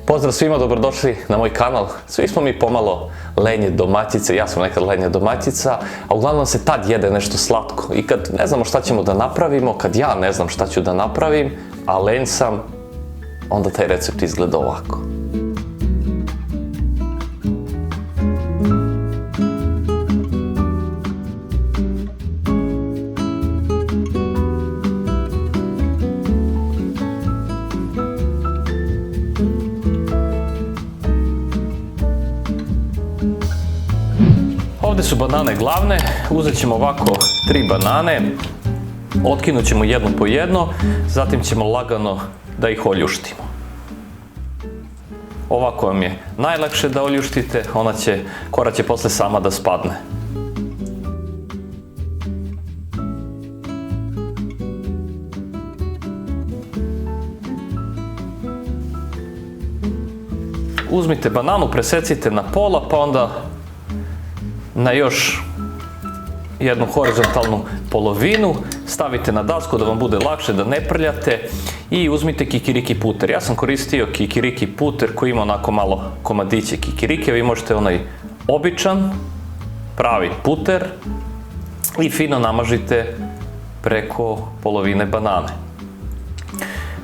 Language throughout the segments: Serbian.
Pozdrav svima, dobrodošli na moj kanal. Svi smo mi pomalo lenje domaćice, ja sam nekad lenja domaćica, a uglavnom se tad jede nešto slatko. I kad ne znamo šta ćemo da napravimo, kad ja ne znam šta ću da napravim, a lenj sam, onda taj recept izgleda ovako. Ovdje su banane glavne, uzet ćemo ovako 3 banane, otkinut ćemo jednu po jedno, zatim ćemo lagano da ih oljuštimo. Ovako vam je najlakše da oljuštite, kora će posle sama da spadne. Uzmite bananu, presecite na pola, pa onda na još jednu horizontalnu polovinu, stavite na dasku da vam bude lakše, da ne prljate i uzmite kikiriki puter. Ja sam koristio kikiriki puter koji ima onako malo komadiće kikirike, vi možete onaj običan, pravi puter i fino namažite preko polovine banane.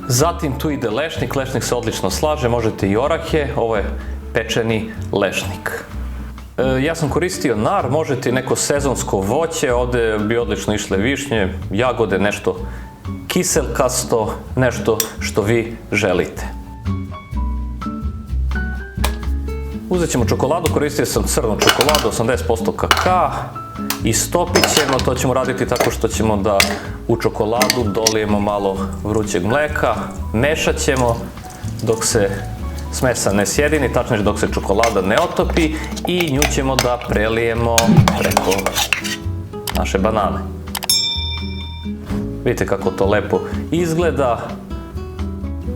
Zatim tu ide lešnik, lešnik se odlično slaže, možete i orahe, ovo je pečeni lešnik. Ja sam koristio nar, možete i neko sezonsko voće, ovdje bi odlično išle višnje, jagode, nešto kiselkasto, nešto što vi želite. Uzet ćemo čokoladu, koristio sam crnu čokoladu, 80% kakaa i stopit ćemo, to ćemo raditi tako što ćemo da u čokoladu dolijemo malo vrućeg mleka, mešat ćemo dok se smesa ne sjedini, tačnije dok se čokolada ne otopi i nju ćemo da prelijemo preko naše banane. Vidite kako to lepo izgleda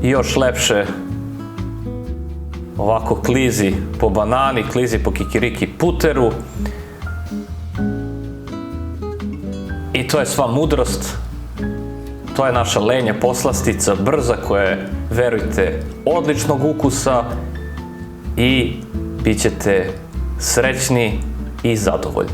i još lepše ovako klizi po banani, klizi po kikiriki puteru i to je sva mudrost. To je naša lenja poslastica, brza, koja je, verujte, odličnog ukusa i bit ćete srećni i zadovoljni.